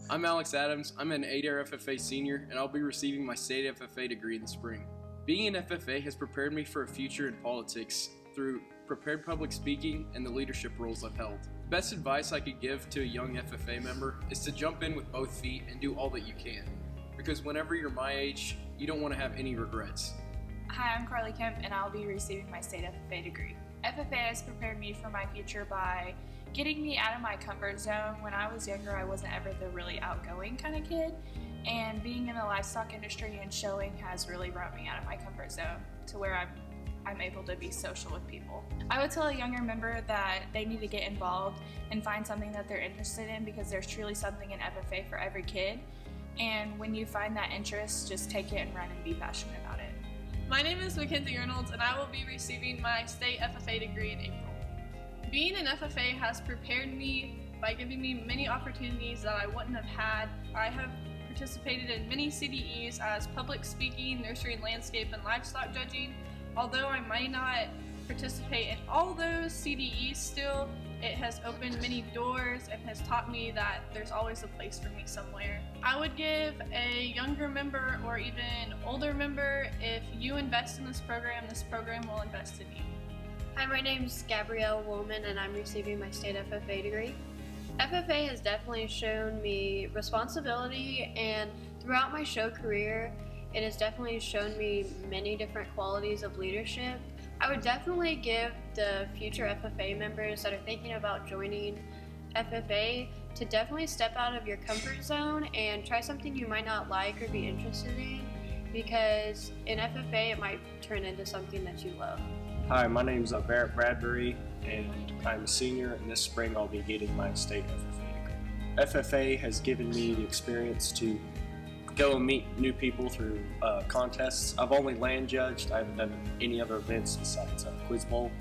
I'm Alex Adams. I'm an 8-year FFA senior, and I'll be receiving my state FFA degree in the spring. Being an FFA has prepared me for a future in politics through prepared public speaking and the leadership roles I've held. The best advice I could give to a young FFA member is to jump in with both feet and do all that you can. Because whenever you're my age, you don't want to have any regrets. Hi, I'm Carly Kemp, and I'll be receiving my state FFA degree. FFA has prepared me for my future by getting me out of my comfort zone. When I was younger, I wasn't ever the really outgoing kind of kid, and being in the livestock industry and showing has really brought me out of my comfort zone to where I'm able to be social with people. I would tell a younger member that they need to get involved and find something that they're interested in, because there's truly something in FFA for every kid. And when you find that interest, just take it and run and be passionate about it. My name is Mackenzie Reynolds, and I will be receiving my state FFA degree in April. Being an FFA has prepared me by giving me many opportunities that I wouldn't have had. I have participated in many CDEs as public speaking, nursery and landscape, and livestock judging. Although I might not participate in all those CDEs still, it has opened many doors and has taught me that there's always a place for me somewhere. I would give a younger member or even older member, if you invest in this program will invest in you. Hi, my name's Gabrielle Woolman, and I'm receiving my state FFA degree. FFA has definitely shown me responsibility, and throughout my show career, it has definitely shown me many different qualities of leadership. I would definitely give the future FFA members that are thinking about joining FFA to definitely step out of your comfort zone and try something you might not like or be interested in, because in FFA it might turn into something that you love. Hi, my name is Barrett Bradbury, and I'm a senior, and this spring I'll be getting my state FFA degree. FFA has given me the experience to go and meet new people through contests. I've only land judged. I haven't done any other events besides Quiz Bowl,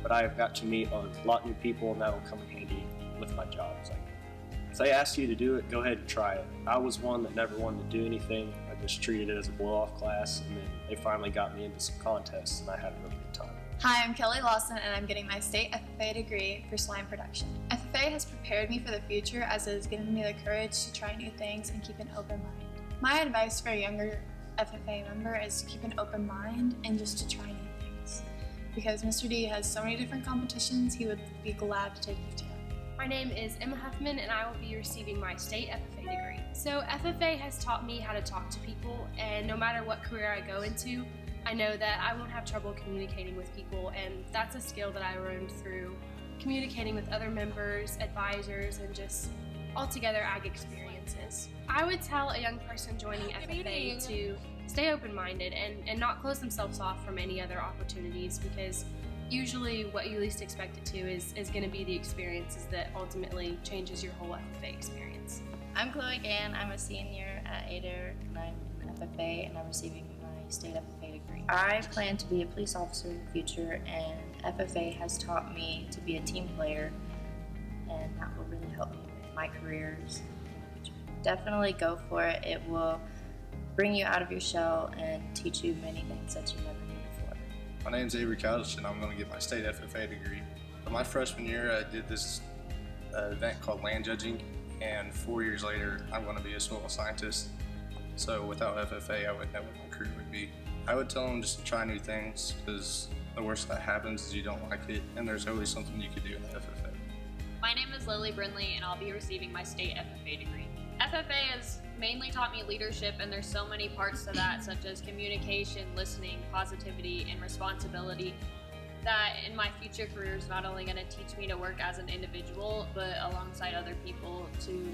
but I have got to meet a lot of new people, and that will come in handy with my job. If they ask you to do it, go ahead and try it. I was one that never wanted to do anything. I just treated it as a blow-off class, and then they finally got me into some contests, and I had a really good time. Hi, I'm Kelly Lawson, and I'm getting my state FFA degree for swine production. FFA has prepared me for the future, as it has given me the courage to try new things and keep an open mind. My advice for a younger FFA member is to keep an open mind and just to try new things. Because Mr. D has so many different competitions, he would be glad to take you to. My name is Emma Huffman, and I will be receiving my state FFA degree. So FFA has taught me how to talk to people, and no matter what career I go into, I know that I won't have trouble communicating with people, and that's a skill that I learned through communicating with other members, advisors, and just altogether ag experiences. I would tell a young person joining FFA to stay open-minded and not close themselves off from any other opportunities, because usually what you least expect it to is going to be the experiences that ultimately changes your whole FFA experience. I'm Chloe Gann. I'm a senior at ADER, and I'm in FFA, and I'm receiving my state FFA degree. I plan to be a police officer in the future, and FFA has taught me to be a team player, and that will really help me with my careers in the future. Definitely go for it. It will bring you out of your shell and teach you many things that you never knew before. My name's Avery Couch, and I'm going to get my state FFA degree. My freshman year, I did this event called land judging, and 4 years later, I'm going to be a soil scientist. So without FFA, I wouldn't know what my career would be. I would tell them just to try new things, because the worst that happens is you don't like it, and there's always something you could do in the FFA. My name is Lily Brindley, and I'll be receiving my state FFA degree. FFA has mainly taught me leadership, and there's so many parts to that, such as communication, listening, positivity, and responsibility, that in my future career is not only going to teach me to work as an individual, but alongside other people to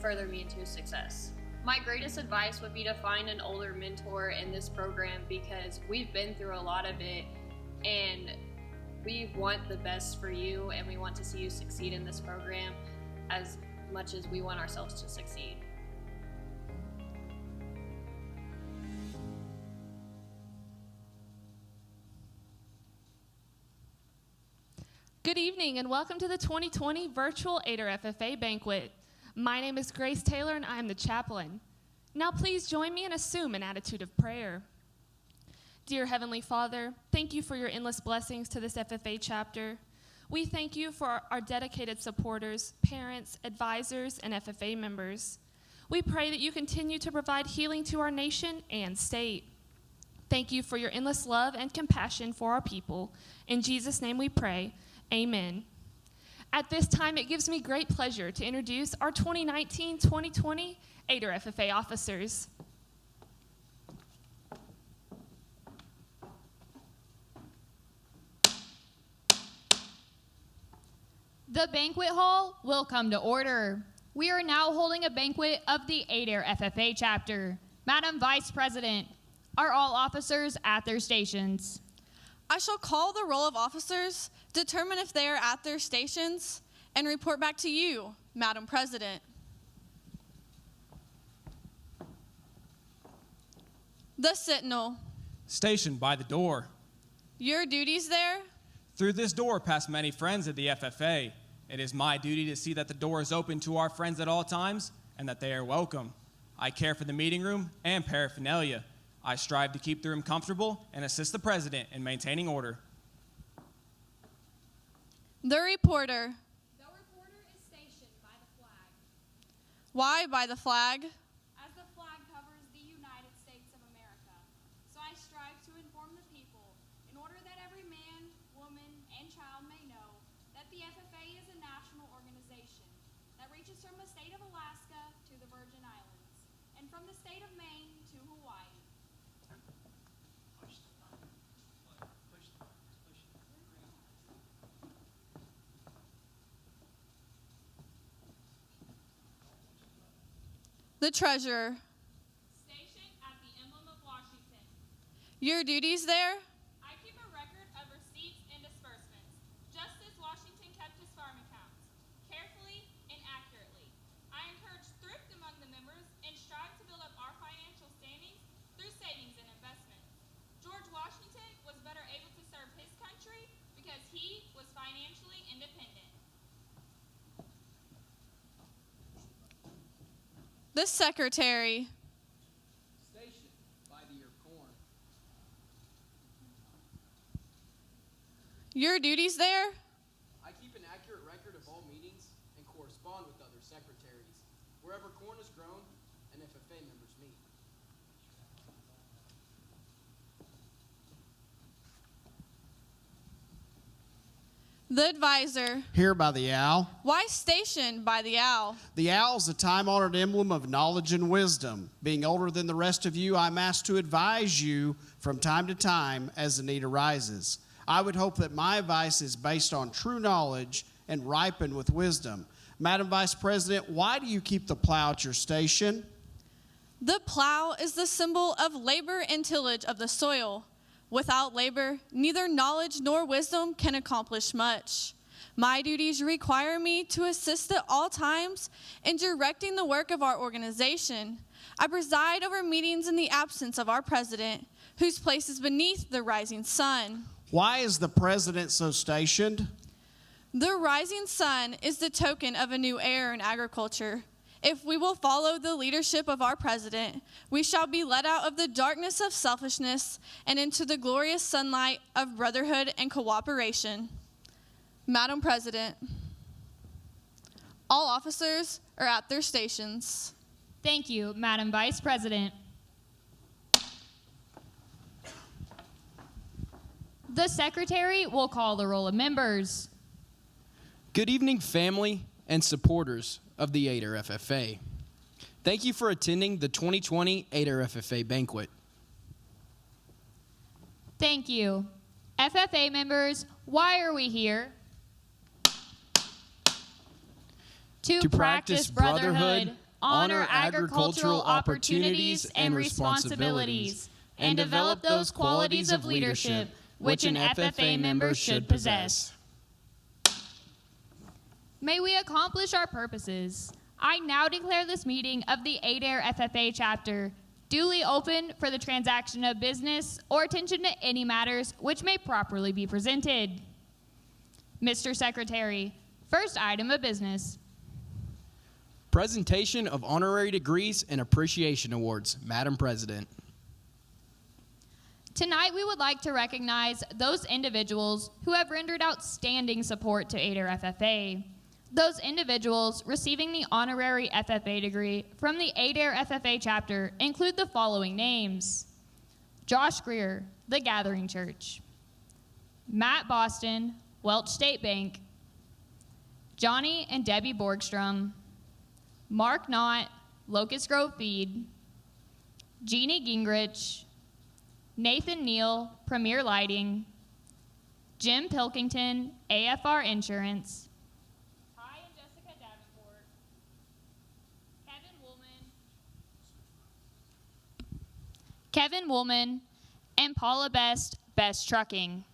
further me into success. My greatest advice would be to find an older mentor in this program, because we've been through a lot of it, and we want the best for you, and we want to see you succeed in this program as much as we want ourselves to succeed. Good evening, and welcome to the 2020 Virtual ADER FFA Banquet. My name is Grace Taylor, and I am the chaplain. Now please join me and assume an attitude of prayer. Dear Heavenly Father, thank you for your endless blessings to this FFA chapter. We thank you for our dedicated supporters, parents, advisors, and FFA members. We pray that you continue to provide healing to our nation and state. Thank you for your endless love and compassion for our people. In Jesus' name we pray, amen. At this time, it gives me great pleasure to introduce our 2019-2020 ADER FFA officers. The banquet hall will come to order. We are now holding a banquet of the ADER FFA chapter. Madam Vice President, are all officers at their stations? I shall call the roll of officers, determine if they are at their stations, and report back to you, Madam President. The Sentinel. Stationed by the door. Your duties there? Through this door pass many friends of the FFA. It is my duty to see that the door is open to our friends at all times and that they are welcome. I care for the meeting room and paraphernalia. I strive to keep the room comfortable and assist the president in maintaining order. The reporter. The reporter is stationed by the flag. Why by the flag? As the flag covers the United States of America, so I strive to inform the people in order that every man, woman, and child may know that the FFA is a national organization that reaches from the state of Alaska to the Virgin Islands, and from the state of Maine to Hawaii. The treasurer. Stationed at the emblem of Washington. Your duties there? I keep a record of receipts and disbursements, just as Washington kept his farm accounts, carefully and accurately. I encourage thrift among the members and strive to build up our financial standings through savings and investments. George Washington was better able to serve his country because he was financially independent. The secretary. Stationed by the ear corn. Your duties there? I keep an accurate record of all meetings and correspond with other secretaries. Wherever corn is grown and FFA members meet. The advisor. Here by the owl. Why stationed by the owl? The owl is a time-honored emblem of knowledge and wisdom. Being older than the rest of you, I'm asked to advise you from time to time as the need arises. I would hope that my advice is based on true knowledge and ripened with wisdom. Madam Vice President, why do you keep the plow at your station? The plow is the symbol of labor and tillage of the soil. Without labor, neither knowledge nor wisdom can accomplish much. My duties require me to assist at all times in directing the work of our organization. I preside over meetings in the absence of our president, whose place is beneath the rising sun. Why is the president so stationed? The rising sun is the token of a new era in agriculture. If we will follow the leadership of our president, we shall be led out of the darkness of selfishness and into the glorious sunlight of brotherhood and cooperation. Madam President, all officers are at their stations. Thank you, Madam Vice President. The secretary will call the roll of members. Good evening, family and supporters of the ADER FFA. Thank you for attending the 2020 ADER FFA Banquet. Thank you. FFA members, why are we here? To practice brotherhood, honor agricultural opportunities and responsibilities, and develop those qualities of leadership which an FFA member should possess. May we accomplish our purposes. I now declare this meeting of the ADER FFA chapter duly open for the transaction of business or attention to any matters which may properly be presented. Mr. Secretary, first item of business. Presentation of honorary degrees and appreciation awards. Madam President. Tonight, we would like to recognize those individuals who have rendered outstanding support to Adair FFA. Those individuals receiving the honorary FFA degree from the Adair FFA chapter include the following names: Josh Greer, The Gathering Church; Matt Boston, Welch State Bank; Johnny and Debbie Borgstrom; Mark Knott, Locust Grove Feed; Jeannie Gingrich; Nathan Neal, Premier Lighting; Jim Pilkington, AFR Insurance; Ty and Jessica Davenport; Kevin Woolman, and Paula Best, Best Trucking.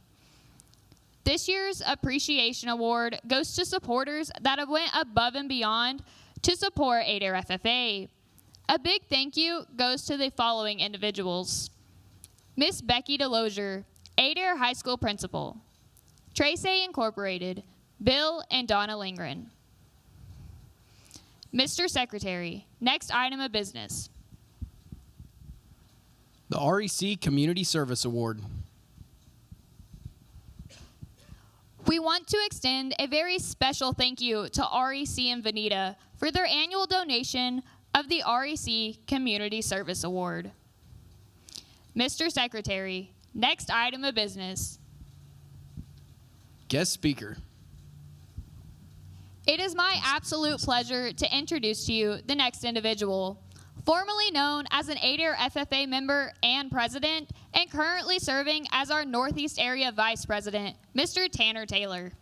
This year's Appreciation Award goes to supporters that have went above and beyond to support Adair FFA. A big thank you goes to the following individuals: Miss Becky DeLozier, Adair High School Principal; Tracy Incorporated, Bill and Donna Lingren. Mr. Secretary, next item of business. The REC Community Service Award. We want to extend a very special thank you to REC and Veneta for their annual donation of the REC Community Service Award. Mr. Secretary, next item of business. Guest speaker. It is my absolute pleasure to introduce to you the next individual, formerly known as an Adair FFA member and president, and currently serving as our Northeast Area Vice President, Mr. Tanner Taylor.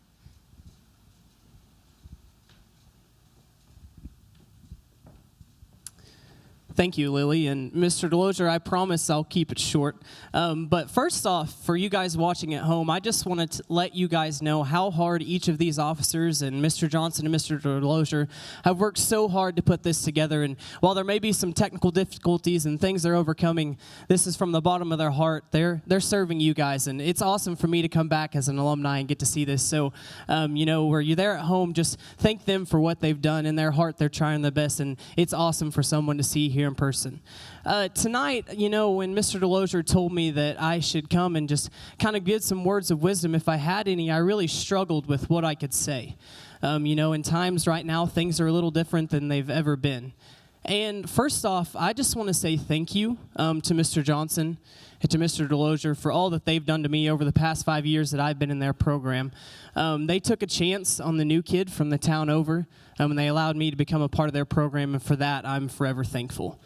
Thank you, Lily. And Mr. DeLozier, I promise I'll keep it short. But first off, for you guys watching at home, I just wanted to let you guys know how hard each of these officers and Mr. Johnson and Mr. DeLozier have worked so hard to put this together. And while there may be some technical difficulties and things they're overcoming, this is from the bottom of their heart. They're serving you guys. And it's awesome for me to come back as an alumni and get to see this. So, where you're there at home, just thank them for what they've done. In their heart, they're trying their best. And it's awesome for someone to see here in person. Tonight, when Mr. DeLozier told me that I should come and just kind of give some words of wisdom, if I had any, I really struggled with what I could say. In times right now, things are a little different than they've ever been. And first off, I just want to say thank you to Mr. Johnson and to Mr. DeLozier for all that they've done to me over the past 5 years that I've been in their program. They took a chance on the new kid from the town over, and they allowed me to become a part of their program, and for that, I'm forever thankful.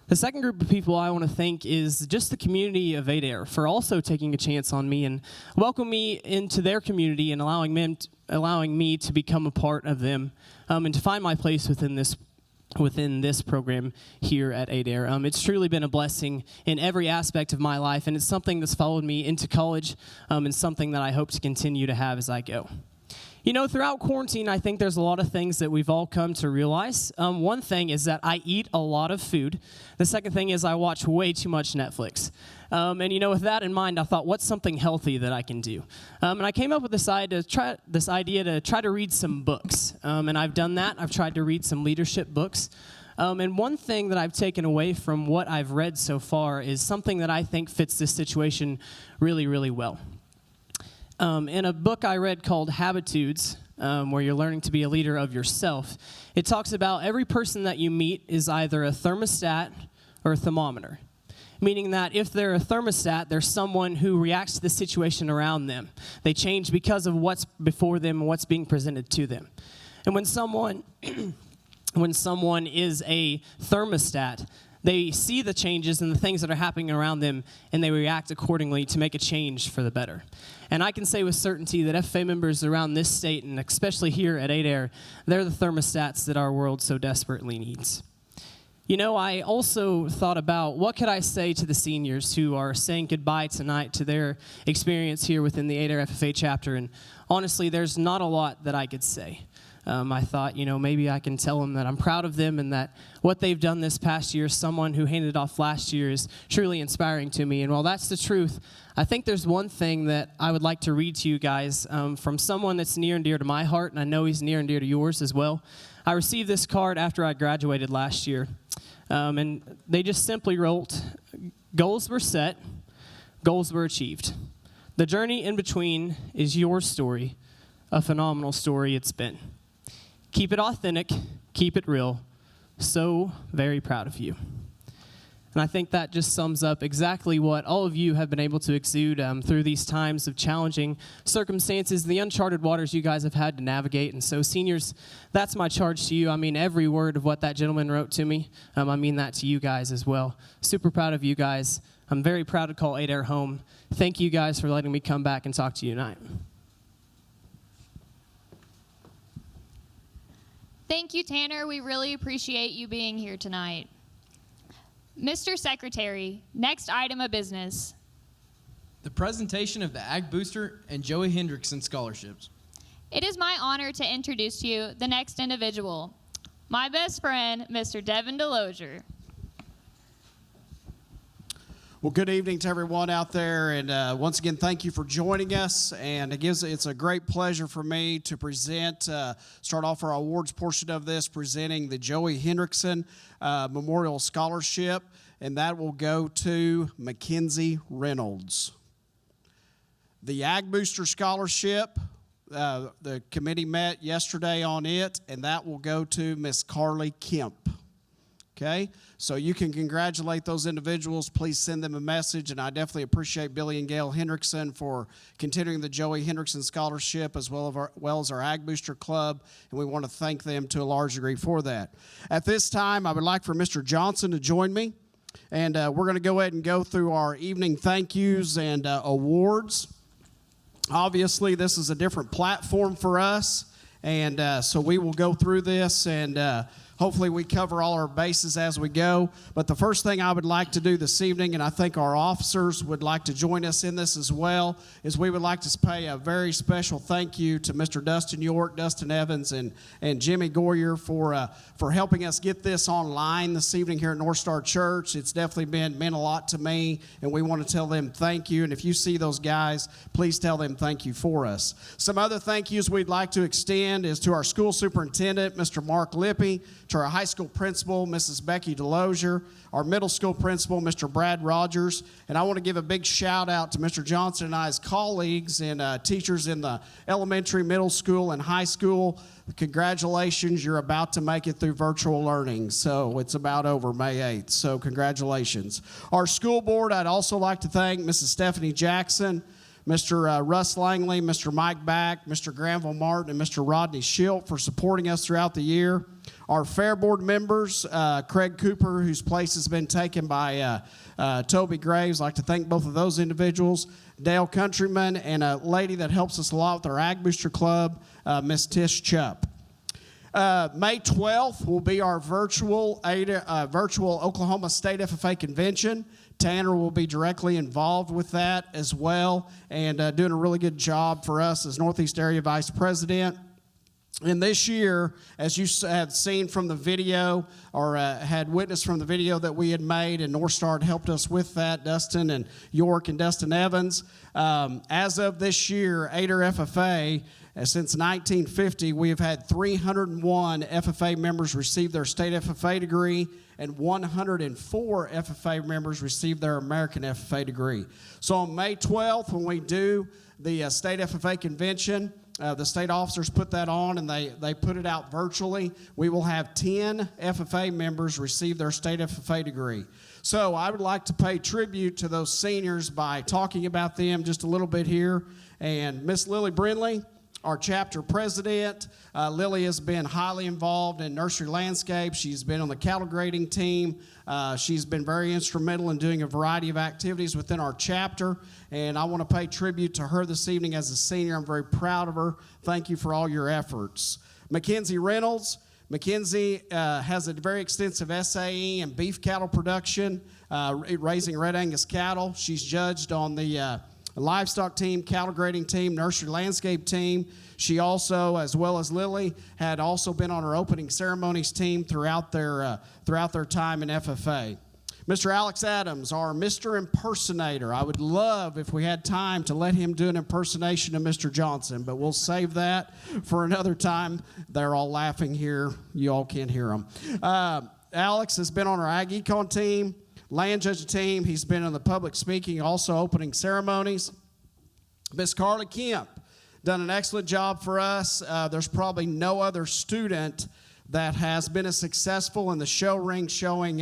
The second group of people I want to thank is just the community of Adair for also taking a chance on me and welcoming me into their community and allowing me to become a part of them and to find my place within this program here at Adair. It's truly been a blessing in every aspect of my life, and it's something that's followed me into college and something that I hope to continue to have as I go. Throughout quarantine, I think there's a lot of things that we've all come to realize. One thing is that I eat a lot of food. The second thing is I watch way too much Netflix. With that in mind, I thought, what's something healthy that I can do? And I came up with this idea to try to read some books. And I've done that. I've tried to read some leadership books. And one thing that I've taken away from what I've read so far is something that I think fits this situation really, really well. In a book I read called Habitudes, where you're learning to be a leader of yourself, it talks about every person that you meet is either a thermostat or a thermometer, meaning that if they're a thermostat, they're someone who reacts to the situation around them. They change because of what's before them and what's being presented to them. And when someone is a thermostat, they see the changes and the things that are happening around them, and they react accordingly to make a change for the better. And I can say with certainty that FFA members around this state, and especially here at Adair, they're the thermostats that our world so desperately needs. I also thought about what could I say to the seniors who are saying goodbye tonight to their experience here within the Adair FFA chapter, and honestly, there's not a lot that I could say. I thought, maybe I can tell them that I'm proud of them and that what they've done this past year, someone who handed off last year, is truly inspiring to me. And while that's the truth, I think there's one thing that I would like to read to you guys from someone that's near and dear to my heart, and I know he's near and dear to yours as well. I received this card after I graduated last year, and they just simply wrote, "Goals were set, Goals were achieved. The journey in between is your story, a phenomenal story it's been. Keep it authentic, keep it real. So very proud of you. And I think that just sums up exactly what all of you have been able to exude through these times of challenging circumstances, the uncharted waters you guys have had to navigate. And so, seniors, that's my charge to you. I mean, every word of what that gentleman wrote to me, I mean that to you guys as well. Super proud of you guys. I'm very proud to call Adair home. Thank you guys for letting me come back and talk to you tonight. Thank you, Tanner. We really appreciate you being here tonight. Mr. Secretary, next item of business. The presentation of the Ag Booster and Joey Hendrickson scholarships. It is my honor to introduce to you the next individual, my best friend, Mr. Devin Delozier. Well, good evening to everyone out there, and once again, thank you for joining us. And it's a great pleasure for me to start off our awards portion of this, presenting the Joey Hendrickson Memorial Scholarship, and that will go to Mackenzie Reynolds. The Ag Booster Scholarship, the committee met yesterday on it, and that will go to Miss Carly Kemp. Okay, so you can congratulate those individuals. Please send them a message, and I definitely appreciate Billy and Gail Hendrickson for continuing the Joey Hendrickson Scholarship as well as our Ag Booster Club, and we want to thank them to a large degree for that. At this time, I would like for Mr. Johnson to join me, and we're going to go ahead and go through our evening thank yous and awards. Obviously, this is a different platform for us, and so we will go through this and hopefully we cover all our bases as we go. But the first thing I would like to do this evening, and I think our officers would like to join us in this as well, is we would like to pay a very special thank you to Mr. Dustin York, Dustin Evans, and Jimmy Goyer for helping us get this online this evening here at North Star Church. It's definitely meant a lot to me, and we want to tell them thank you. And if you see those guys, please tell them thank you for us. Some other thank yous we'd like to extend is to our school superintendent, Mr. Mark Lippy, to our high school principal, Mrs. Becky Delozier, our middle school principal, Mr. Brad Rogers, and I want to give a big shout out to Mr. Johnson and I's colleagues and teachers in the elementary, middle school, and high school. Congratulations, you're about to make it through virtual learning, so it's about over May 8th, so congratulations. Our school board, I'd also like to thank Mrs. Stephanie Jackson, Mr. Russ Langley, Mr. Mike Back, Mr. Granville Martin, and Mr. Rodney Schilt for supporting us throughout the year. Our fair board members, Craig Cooper, whose place has been taken by Toby Graves. I'd like to thank both of those individuals. Dale Countryman, and a lady that helps us a lot with our Ag Booster Club, Miss Tish Chupp. May 12th will be our virtual Oklahoma State FFA Convention. Tanner will be directly involved with that as well, and doing a really good job for us as Northeast Area Vice President. And this year, as you have seen from the video or had witnessed from the video that we had made, and North Star had helped us with that, Dustin and York and Dustin Evans, as of this year, Adair FFA, since 1950, we have had 301 FFA members receive their state FFA degree, and 104 FFA members receive their American FFA degree. So on May 12th, when we do the state FFA convention, the state officers put that on, and they put it out virtually. We will have 10 FFA members receive their state FFA degree. So I would like to pay tribute to those seniors by talking about them just a little bit here. And Miss Lily Brindley, our chapter president. Lily has been highly involved in nursery landscape. She's been on the cattle grading team. She's been very instrumental in doing a variety of activities within our chapter, and I want to pay tribute to her this evening as a senior. I'm very proud of her. Thank you for all your efforts. Mackenzie Reynolds. Mackenzie has a very extensive SAE in beef cattle production, raising red Angus cattle. She's judged on the livestock team, cattle grading team, nursery landscape team. She also, as well as Lily, had also been on our opening ceremonies team throughout their time in FFA. Mr. Alex Adams, our Mr. Impersonator. I would love if we had time to let him do an impersonation of Mr. Johnson, but we'll save that for another time. They're all laughing here. You all can't hear them. Alex has been on our Ag Econ team. land judging team. He's been on the public speaking, also opening ceremonies. Miss Carly Kemp, done an excellent job for us. There's probably no other student that has been as successful in the show ring, showing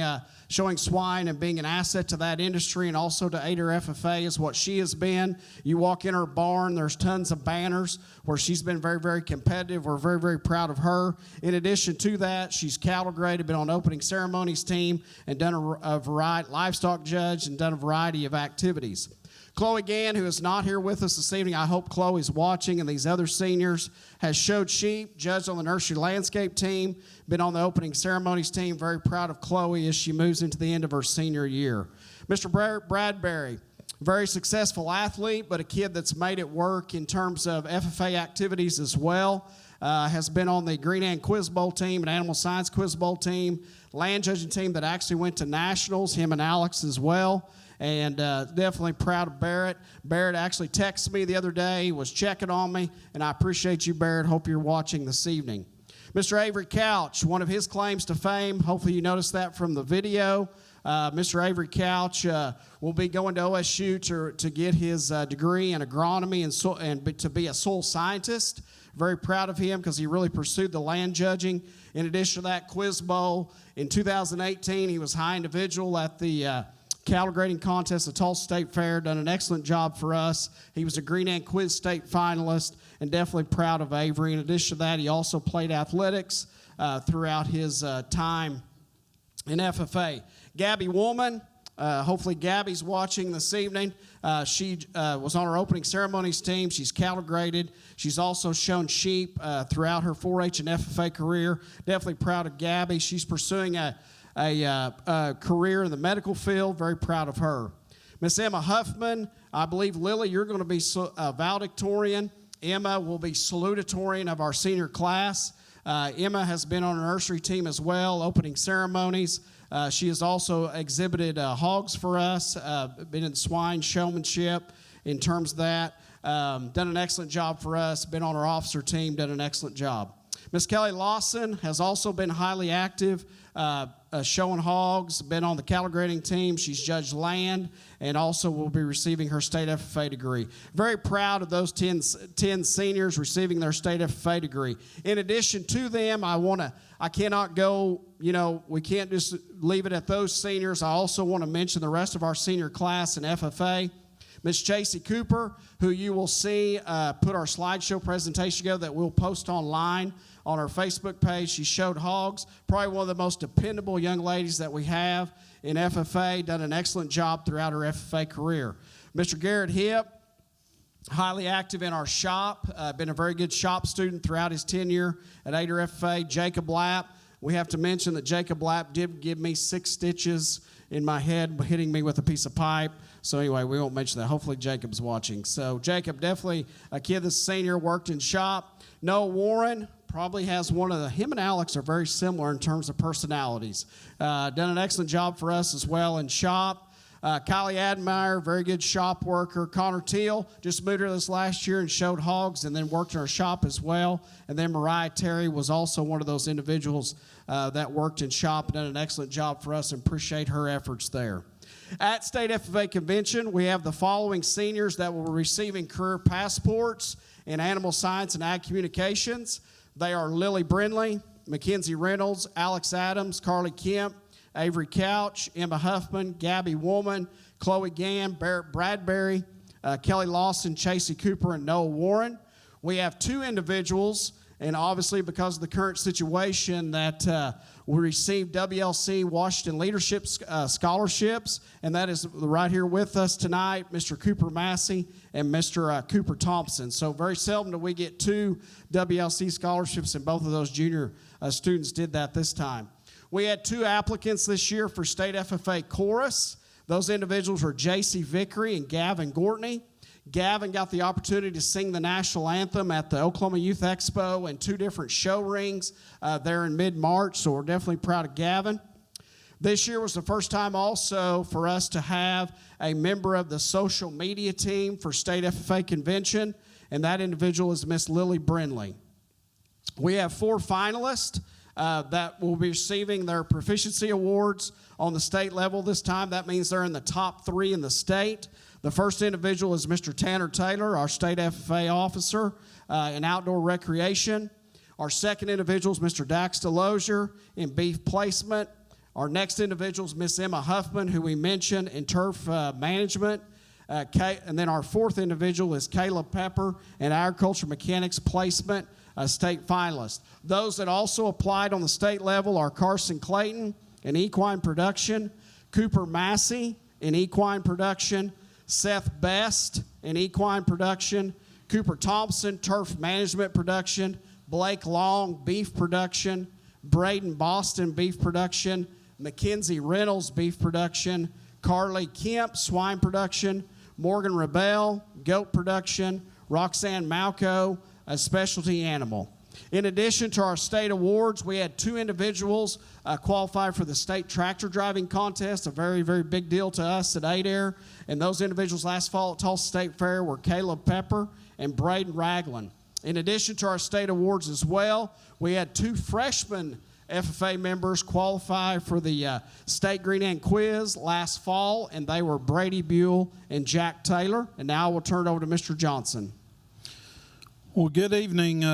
swine and being an asset to that industry and also to Adair FFA is what she has been. You walk in her barn, there's tons of banners where she's been very, very competitive. We're very, very proud of her. In addition to that, she's cattle graded, been on opening ceremonies team, and done a variety, livestock judge, and done a variety of activities. Chloe Gann, who is not here with us this evening, I hope Chloe's watching, and these other seniors, has showed sheep, judged on the nursery landscape team, been on the opening ceremonies team. Very proud of Chloe as she moves into the end of her senior year. Mr. Bradbury, very successful athlete, but a kid that's made it work in terms of FFA activities as well. Has been on the Green Ant Quiz Bowl team and Animal Science Quiz Bowl team, land judging team that actually went to nationals, him and Alex as well. And definitely proud of Barrett. Barrett actually texted me the other day, was checking on me, and I appreciate you, Barrett. Hope you're watching this evening. Mr. Avery Couch, one of his claims to fame, hopefully you noticed that from the video. Mr. Avery Couch will be going to OSU to get his degree in agronomy and to be a soil scientist. Very proud of him because he really pursued the land judging. In addition to that, Quiz Bowl. In 2018, he was high individual at the cattle grading contest at Tulsa State Fair, done an excellent job for us. He was a Green Ant Quiz State finalist, and definitely proud of Avery. In addition to that, he also played athletics throughout his time in FFA. Gabby Woolman, hopefully Gabby's watching this evening. She was on our opening ceremonies team. She's cattle graded. She's also shown sheep throughout her 4-H and FFA career. Definitely proud of Gabby. She's pursuing a career in the medical field. Very proud of her. Miss Emma Huffman, I believe, Lily, you're going to be valedictorian. Emma will be salutatorian of our senior class. Emma has been on our nursery team as well, opening ceremonies. She has also exhibited hogs for us, been in swine showmanship in terms of that. Done an excellent job for us, been on our officer team, done an excellent job. Miss Kelly Lawson has also been highly active, showing hogs, been on the cattle grading team. She's judged land and also will be receiving her state FFA degree. Very proud of those 10 seniors receiving their state FFA degree. In addition to them, I cannot go, we can't just leave it at those seniors. I also want to mention the rest of our senior class in FFA. Miss Chasey Cooper, who you will see put our slideshow presentation together that we'll post online on our Facebook page. She showed hogs, probably one of the most dependable young ladies that we have in FFA, done an excellent job throughout her FFA career. Mr. Garrett Hipp, highly active in our shop, been a very good shop student throughout his tenure at Adair FFA. Jacob Lapp, we have to mention that Jacob Lapp did give me 6 stitches in my head, hitting me with a piece of pipe. So anyway, we won't mention that. Hopefully Jacob's watching. So Jacob, definitely a kid that's a senior, worked in shop. Noah Warren probably has him and Alex are very similar in terms of personalities. Done an excellent job for us as well in shop. Kylie Admeyer, very good shop worker. Connor Teal just moved here this last year and showed hogs and then worked in our shop as well. And then Mariah Terry was also one of those individuals that worked in shop and done an excellent job for us, and appreciate her efforts there. At State FFA Convention, we have the following seniors that will be receiving career passports in animal science and ag communications. They are Lily Brindley, Mackenzie Reynolds, Alex Adams, Carly Kemp, Avery Couch, Emma Huffman, Gabby Woolman, Chloe Gann, Barrett Bradbury, Kelly Lawson, Chasey Cooper, and Noah Warren. We have 2 individuals, and obviously because of the current situation, that we received WLC Washington Leadership Scholarships, and that is right here with us tonight, Mr. Cooper Massey and Mr. Cooper Thompson. So very seldom do we get 2 WLC scholarships, and both of those junior students did that this time. We had 2 applicants this year for State FFA Chorus. Those individuals were J.C. Vickery and Gavin Gortney. Gavin got the opportunity to sing the national anthem at the Oklahoma Youth Expo and 2 different show rings there in mid-March, so we're definitely proud of Gavin. This year was the first time also for us to have a member of the social media team for State FFA Convention, and that individual is Miss Lily Brindley. We have 4 finalists. that will be receiving their proficiency awards on the state level this time. That means they're in the top 3 in the state. The first individual is Mr. Tanner Taylor, our state FFA officer in outdoor recreation. Our second individual is Mr. Dax DeLozier in beef placement. Our next individual is Miss Emma Huffman, who we mentioned, in turf management. And then our fourth individual is Caleb Pepper in agriculture mechanics placement, a state finalist. Those that also applied on the state level are Carson Clayton in equine production, Cooper Massey in equine production, Seth Best in equine production, Cooper Thompson, turf management production, Blake Long, beef production, Braden Boston, beef production, Mackenzie Reynolds, beef production, Carly Kemp, swine production, Morgan Rebel, goat production, Roxanne Malco, a specialty animal. In addition to our state awards, we had 2 individuals qualify for the state tractor driving contest, a very, very big deal to us at Adair. And those individuals last fall at Tulsa State Fair were Caleb Pepper and Braden Ragland. In addition to our state awards as well, we had 2 freshman FFA members qualify for the State Green Ant Quiz last fall, and they were Brady Buell and Jack Taylor. And now we'll turn it over to Mr. Johnson. Well, good evening.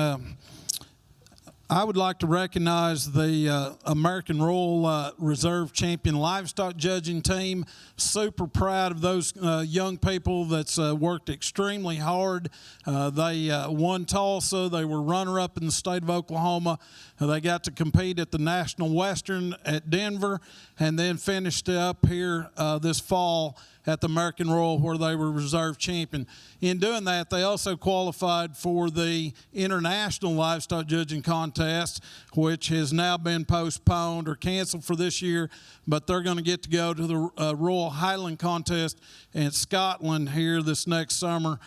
I would like to recognize the American Royal Reserve Champion Livestock Judging Team. Super proud of those young people that's worked extremely hard. They won Tulsa. They were runner-up in the state of Oklahoma. They got to compete at the National Western at Denver and then finished up here this fall at the American Royal where they were reserve champion. In doing that, they also qualified for the International Livestock Judging Contest, which has now been postponed or canceled for this year, but they're going to get to go to the Royal Highland Contest in Scotland here this next summer.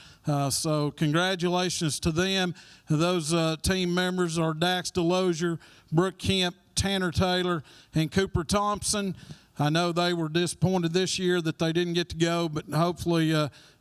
So congratulations to them. Those team members are Dax DeLozier, Brooke Kemp, Tanner Taylor, and Cooper Thompson. I know they were disappointed this year that they didn't get to go, but hopefully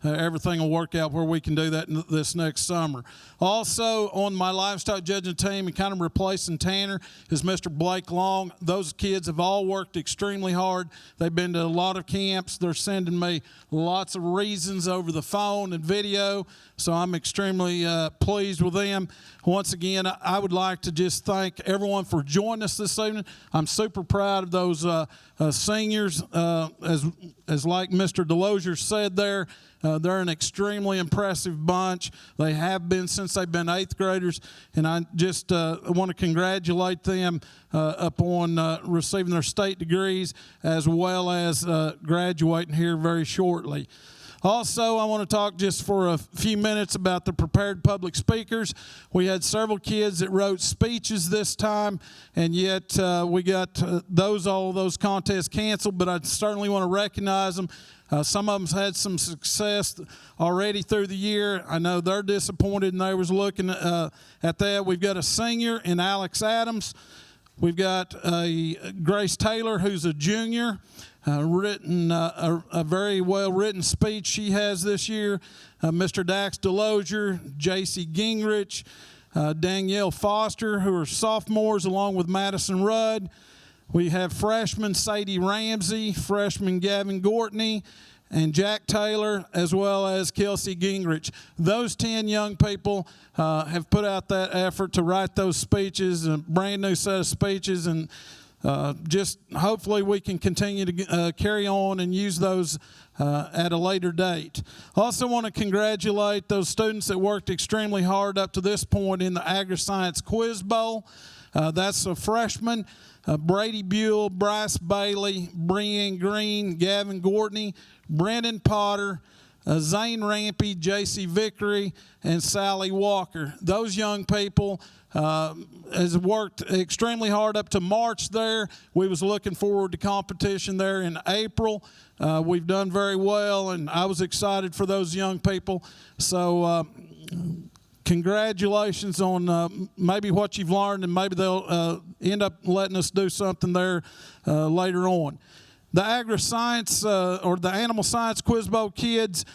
everything will work out where we can do that this next summer. Also on my livestock judging team and kind of replacing Tanner is Mr. Blake Long. Those kids have all worked extremely hard. They've been to a lot of camps. They're sending me lots of reasons over the phone and video, so I'm extremely pleased with them. Once again, I would like to just thank everyone for joining us this evening. I'm super proud of those seniors. As like Mr. DeLozier said there, they're an extremely impressive bunch. They have been since they've been 8th graders, and I just want to congratulate them upon receiving their state degrees as well as graduating here very shortly. Also, I want to talk just for a few minutes about the prepared public speakers. We had several kids that wrote speeches this time, and yet we got all those contests canceled, but I certainly want to recognize them. Some of them had some success already through the year. I know they're disappointed, and they was looking at that. We've got a senior in Alex Adams. We've got Grace Taylor, who's a junior, written a very well-written speech she has this year. Mr. Dax DeLozier, J.C. Gingrich, Danielle Foster, who are sophomores, along with Madison Rudd. We have freshman Sadie Ramsey, freshman Gavin Gortney, and Jack Taylor, as well as Kelsey Gingrich. Those 10 young people have put out that effort to write those speeches, a brand new set of speeches, and just hopefully we can continue to carry on and use those at a later date. I also want to congratulate those students that worked extremely hard up to this point in the Agri-Science Quiz Bowl. That's a freshman. Brady Buell, Bryce Bailey, Brianne Green, Gavin Gortney, Brendan Potter, Zane Rampy, J.C. Vickery, and Sally Walker. Those young people has worked extremely hard up to March there. We was looking forward to competition there in April. We've done very well, and I was excited for those young people. So congratulations on maybe what you've learned, and maybe they'll end up letting us do something there later on. The Agri-Science or the Animal Science Quiz Bowl kids,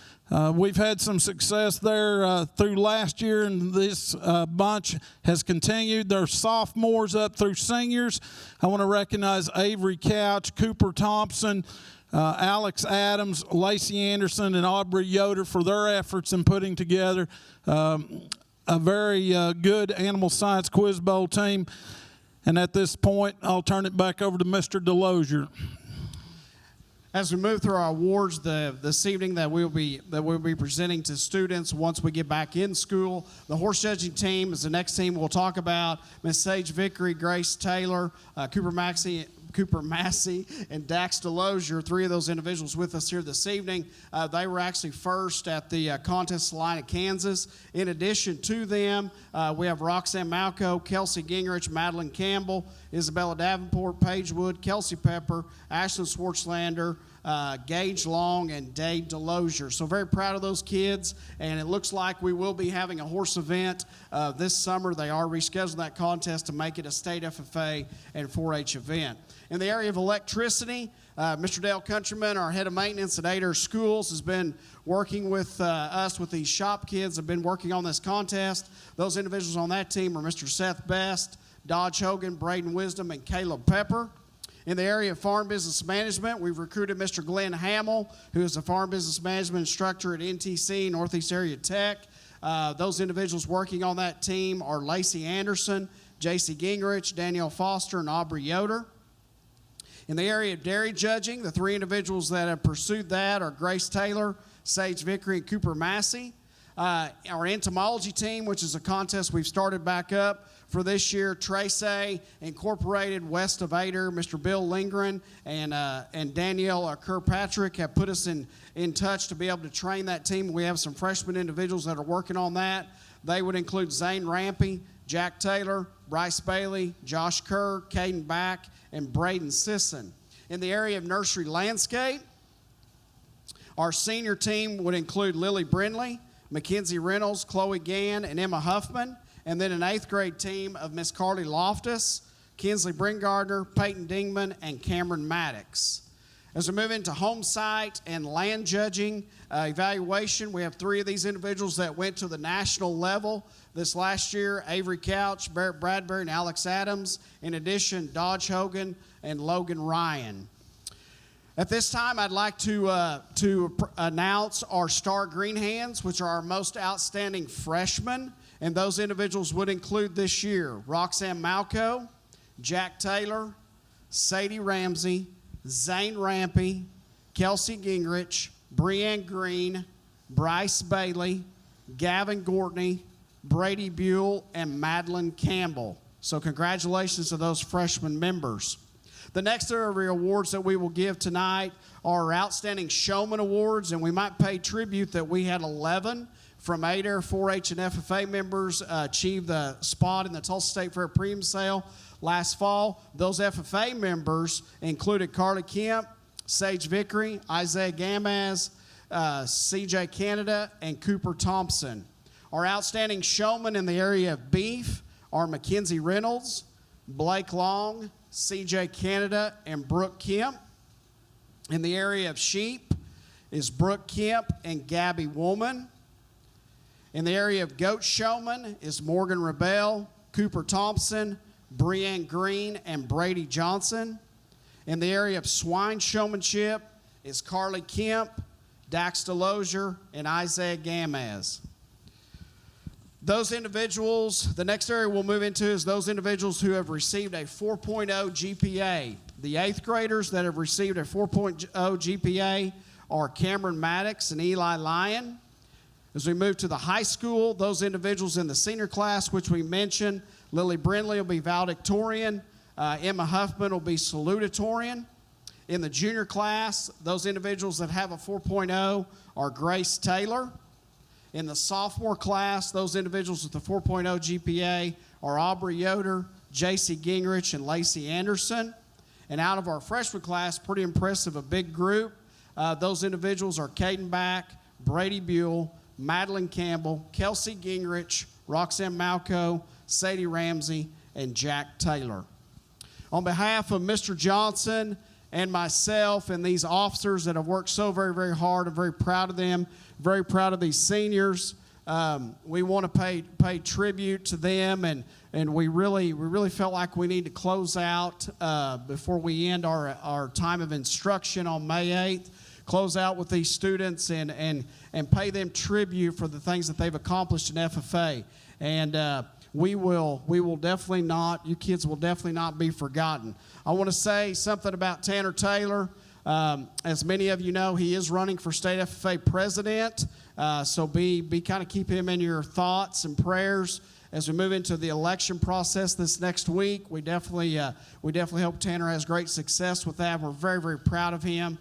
We've had some success there through last year, and this bunch has continued. They're sophomores up through seniors. I want to recognize Avery Couch, Cooper Thompson, Alex Adams, Lacey Anderson, and Aubrey Yoder for their efforts in putting together a very good Animal Science Quiz Bowl team. And at this point, I'll turn it back over to Mr. Delosier. As we move through our awards this evening that we'll be presenting to students once we get back in school, the horse judging team is the next team we'll talk about. Miss Sage Vickery, Grace Taylor, Cooper Massey, and Dax Delosier, three of those individuals with us here this evening. They were actually first at the contest line of Kansas. In addition to them, we have Roxanne Malco, Kelsey Gingrich, Madeline Campbell, Isabella Davenport, Paige Wood, Kelsey Pepper, Ashlyn Swartzlander, Gage Long, and Dave Delosier. So very proud of those kids, and it looks like we will be having a horse event this summer. They are rescheduling that contest to make it a state FFA and 4-H event. In the area of electricity, Mr. Dale Countryman, our head of maintenance at Adair Schools, has been working with us with these shop kids, have been working on this contest. Those individuals on that team are Mr. Seth Best, Dodge Hogan, Braden Wisdom, and Caleb Pepper. In the area of farm business management, we've recruited Mr. Glenn Hamill, who is a farm business management instructor at NTC, Northeast Area Tech. Those individuals working on that team are Lacey Anderson, J.C. Gingrich, Danielle Foster, and Aubrey Yoder. In the area of dairy judging, the three individuals that have pursued that are Grace Taylor, Sage Vickery, and Cooper Massey. Our entomology team, which is a contest we've started back up for this year, Trace Incorporated west of Adair, Mr. Bill Lindgren and Danielle Kirkpatrick have put us in touch to be able to train that team. We have some freshman individuals that are working on that. They would include Zane Rampy, Jack Taylor, Bryce Bailey, Josh Kerr, Caden Back, and Braden Sisson. In the area of nursery landscape, our senior team would include Lily Brindley, Mackenzie Reynolds, Chloe Gann, and Emma Huffman. And then an 8th grade team of Miss Carly Loftus, Kinsley Bringardner, Peyton Dingman, and Cameron Maddox. As we move into home site and land judging evaluation, we have three of these individuals that went to the national level this last year: Avery Couch, Barrett Bradbury, and Alex Adams. In addition, Dodge Hogan and Logan Ryan. At this time, I'd like to announce our Star Green Hands, which are our most outstanding freshmen. And those individuals would include this year Roxanne Malco, Jack Taylor, Sadie Ramsey, Zane Rampy, Kelsey Gingrich, Breanne Green, Bryce Bailey, Gavin Gortney, Brady Buell, and Madeline Campbell. So congratulations to those freshman members. The next area of awards that we will give tonight are our Outstanding Showman Awards, and we might pay tribute that we had 11 from Adair 4-H and FFA members achieve the spot in the Tulsa State Fair Premium Sale last fall. Those FFA members included Carly Kemp, Sage Vickery, Isaiah Gamaz, CJ Canada, and Cooper Thompson. Our outstanding showmen in the area of beef are Mackenzie Reynolds, Blake Long, CJ Canada, and Brooke Kemp. In the area of sheep is Brooke Kemp and Gabby Woolman. In the area of goat showman is Morgan Rebel, Cooper Thompson, Breanne Green, and Brady Johnson. In the area of swine showmanship is Carly Kemp, Dax Delosier, and Isaiah Gamaz. Those individuals, the next area we'll move into is those individuals who have received a 4.0 GPA. The 8th graders that have received a 4.0 GPA are Cameron Maddox and Eli Lyon. As we move to the high school, those individuals in the senior class, which we mentioned, Lily Brindley will be valedictorian, Emma Huffman will be salutatorian. In the junior class, those individuals that have a 4.0 are Grace Taylor. In the sophomore class, those individuals with the 4.0 GPA are Aubrey Yoder, J.C. Gingrich, and Lacey Anderson. And out of our freshman class, pretty impressive, a big group. Those individuals are Caden Back, Brady Buell, Madeline Campbell, Kelsey Gingrich, Roxanne Malco, Sadie Ramsey, and Jack Taylor. On behalf of Mr. Johnson and myself and these officers that have worked so very, very hard. I'm very proud of them, very proud of these seniors. We want to pay tribute to them, and we really felt like we need to close out before we end our time of instruction on May 8th. Close out with these students and pay them tribute for the things that they've accomplished in FFA. And we will definitely not, you kids will definitely not be forgotten. I want to say something about Tanner Taylor. As many of you know, he is running for state FFA president. So kind of keep him in your thoughts and prayers as we move into the election process this next week. We definitely hope Tanner has great success with that. We're very, very proud of him.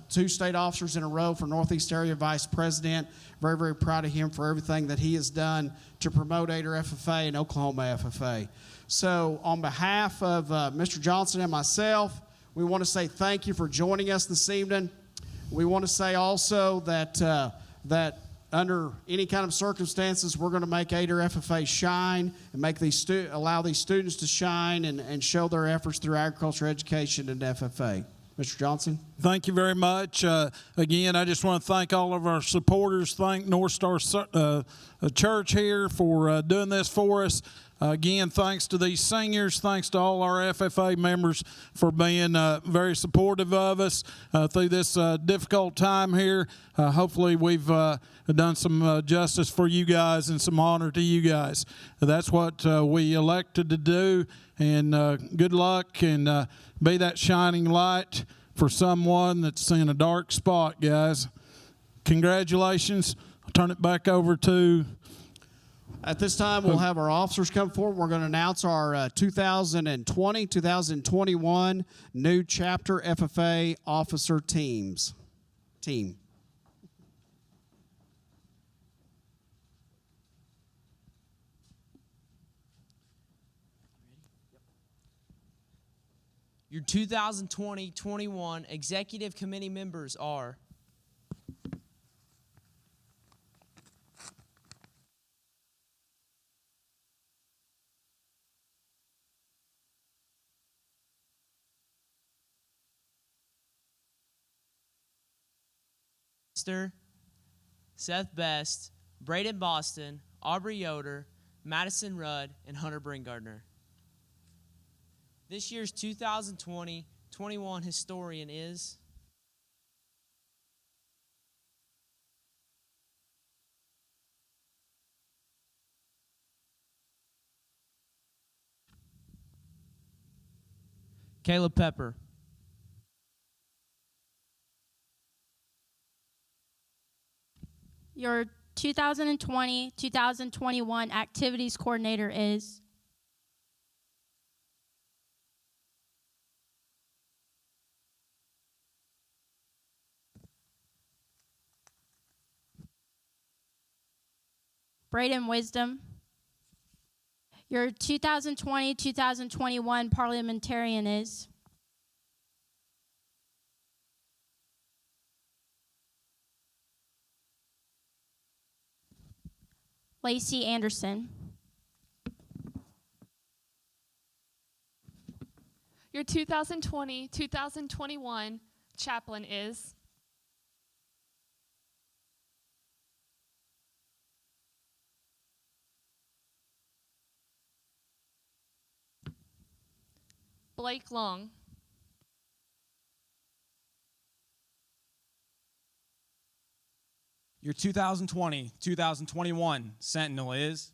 2 state officers in a row for Northeast Area Vice President. Very, very proud of him for everything that he has done to promote Adair FFA and Oklahoma FFA. So on behalf of Mr. Johnson and myself, we want to say thank you for joining us this evening. We want to say also that under any kind of circumstances, we're going to make Adair FFA shine and make allow these students to shine and show their efforts through agriculture education and FFA. Mr. Johnson. Thank you very much. Again, I just want to thank all of our supporters. Thank North Star Church here for doing this for us. Again, thanks to these seniors. Thanks to all our FFA members for being very supportive of us through this difficult time here. Hopefully, we've done some justice for you guys and some honor to you guys. That's what we elected to do. And good luck and be that shining light for someone that's in a dark spot, guys. Congratulations. I'll turn it back over to... At this time, we'll have our officers come forward. We're going to announce our 2020-2021 new chapter FFA officer team. Your 2020-21 executive committee members are Seth Best, Braden Boston, Aubrey Yoder, Madison Rudd, and Hunter Bringardner. This year's 2020-21 historian is Caleb Pepper. Your 2020-2021 activities coordinator is Braden Wisdom. Your 2020-2021 parliamentarian is Lacey Anderson. Your 2020-2021 chaplain is Blake Long. Your 2020-2021 Sentinel is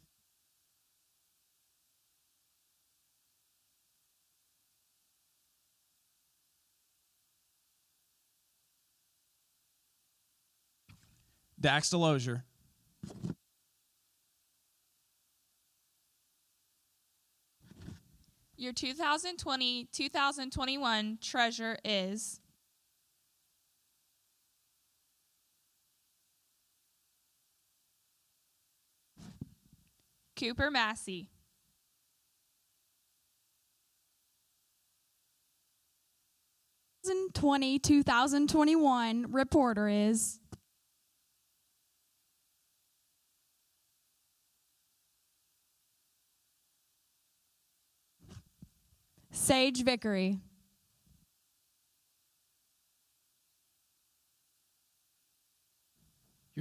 Dax Delosier. Your 2020-2021 treasurer is Cooper Massey. The 2020-2021 reporter is Sage Vickery.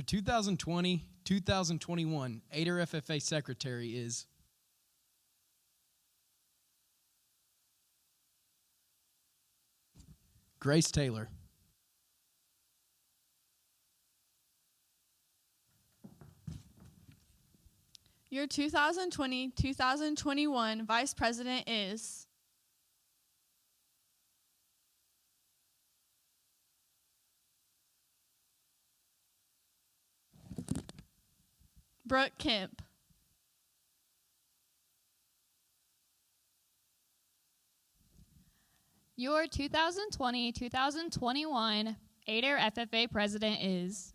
Your 2020-2021 Adair FFA Secretary is Grace Taylor. Your 2020-2021 Vice President is Brooke Kemp. Your 2020-2021 Adair FFA President is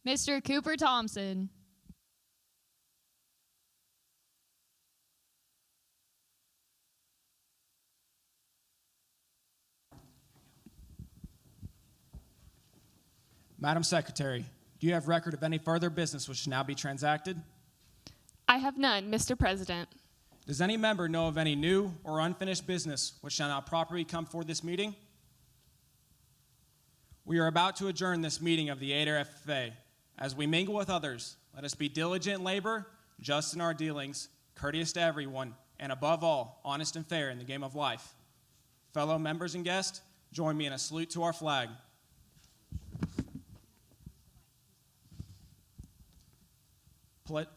Mr. Cooper Thompson. Madam Secretary, do you have record of any further business which should now be transacted? I have none, Mr. President. Does any member know of any new or unfinished business which shall now properly come before this meeting? We are about to adjourn this meeting of the Adair FFA. As we mingle with others, let us be diligent in labor, just in our dealings, courteous to everyone, and above all, honest and fair in the game of life. Fellow members and guests, join me in a salute to our flag.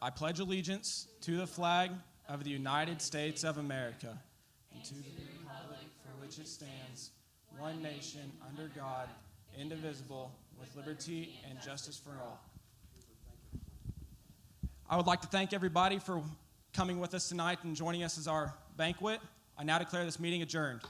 I pledge allegiance to the flag of the United States of America and to the republic for which it stands, one nation under God, indivisible, with liberty and justice for all. I would like to thank everybody for coming with us tonight and joining us as our banquet. I now declare this meeting adjourned.